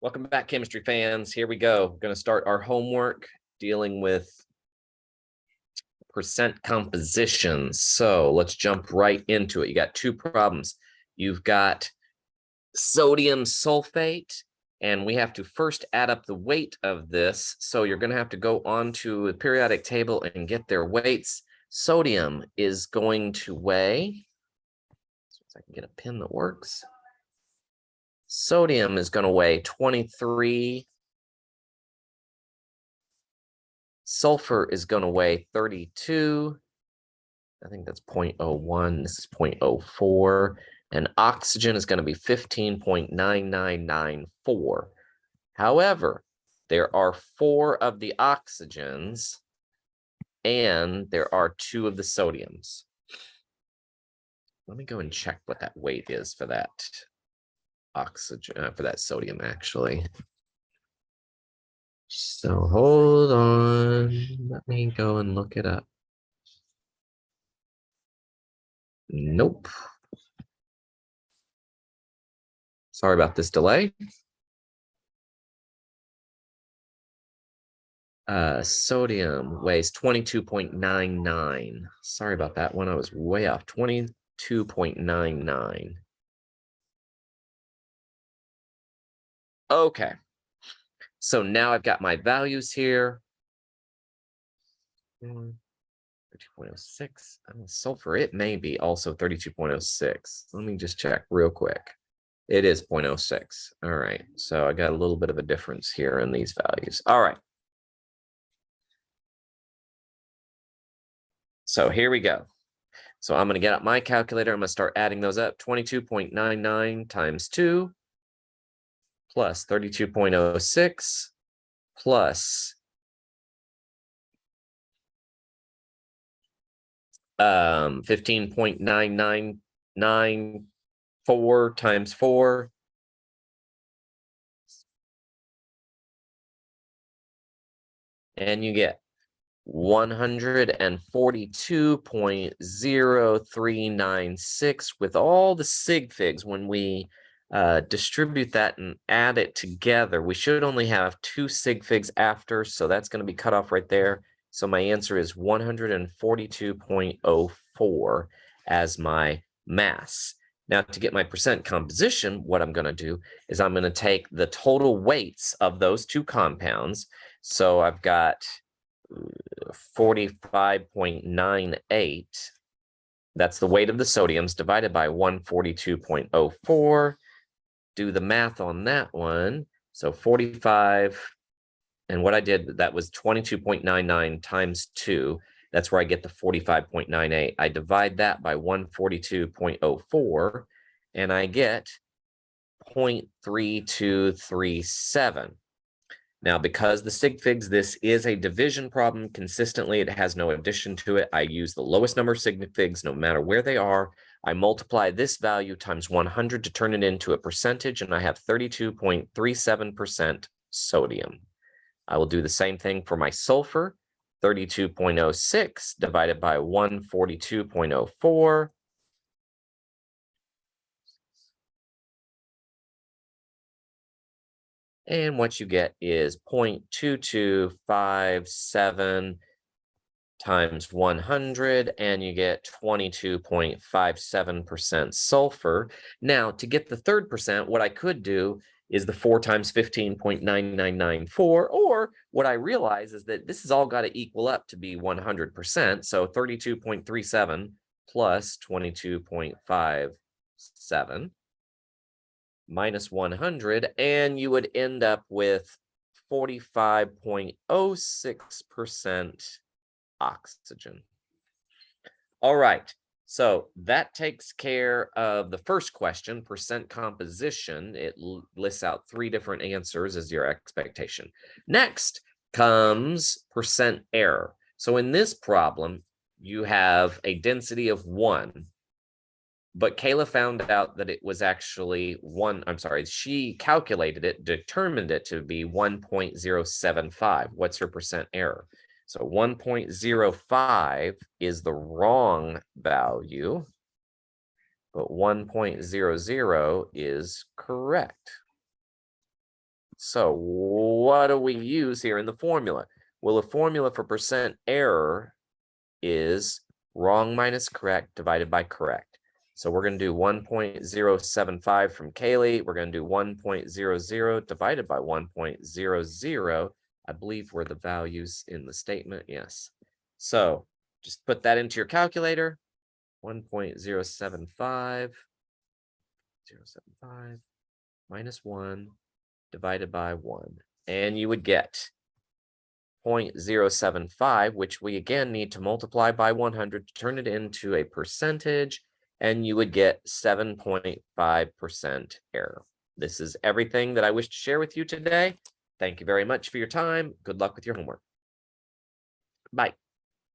Welcome back, chemistry fans. Here we go. We're going to start our homework dealing with percent composition. So let's jump right into it. You got two problems. You've got sodium sulfate, and we have to first add up the weight of this. So you're going to have to go onto the periodic table and get their weights. Sodium is going to weigh, so I can get a pen that works. Sodium is going to weigh 23. Sulfur is going to weigh 32. I think that's 0.01. This is 0.04. And oxygen is going to be 15.9994. However, there are 4 of the oxygens and there are 2 of the sodiums. Let me go and check what that weight is for that oxygen, for that sodium, actually. So hold on, let me go and look it up. Nope. Sorry about this delay. Sodium weighs 22.99. Sorry about that one. I was way off. 22.99. Okay. So now I've got my values here. 32.06. Sulfur, it may be also 32.06. Let me just check real quick. It is 0.06. All right. So I got a little bit of a difference here in these values. All right. So here we go. So I'm going to get out my calculator. I'm going to start adding those up. 22.99 times 2 plus 32.06 plus 15.9994 times 4. And you get 142.0396 with all the sig figs. When we distribute that and add it together, we should only have 2 sig figs after, so that's going to be cut off right there. So my answer is 142.04 as my mass. Now, to get my percent composition, what I'm going to do is I'm going to take the total weights of those 2 compounds. So I've got 45.98. That's the weight of the sodiums divided by 142.04. Do the math on that one. So 45, and what I did, that was 22.99 times 2. That's where I get the 45.98. I divide that by 142.04, and I get 0.3237. Now, because the sig figs, this is a division problem. Consistently, it has no addition to it. I use the lowest number of sig figs, no matter where they are. I multiply this value times 100 to turn it into a percentage, and I have 32.37% sodium. I will do the same thing for my sulfur. 32.06 divided by 142.04. And what you get is 0.2257 times 100, and you get 22.57% sulfur. Now, to get the third percent, what I could do is the 4 times 15.9994, or what I realize is that this has all got to equal up to be 100%. So 32.37 plus 22.57 minus 100, and you would end up with 45.06% oxygen. All right. So that takes care of the first question, percent composition. It lists out 3 different answers as your expectation. Next comes percent error. So in this problem, you have a density of 1, but Kayla found out that it was actually 1. I'm sorry, she calculated it, determined it to be 1.075. What's her percent error? So 1.05 is the wrong value, but 1.00 is correct. So what do we use here in the formula? Well, the formula for percent error is wrong minus correct divided by correct. So we're going to do 1.075 from Kaylee. We're going to do 1.00 divided by 1.00. I believe were the values in the statement. Yes. So just put that into your calculator. 1.075 minus 1 divided by 1. And you would get 0.075, which we again need to multiply by 100 to turn it into a percentage, and you would get 7.5% error. This is everything that I wish to share with you today. Thank you very much for your time. Good luck with your homework. Bye.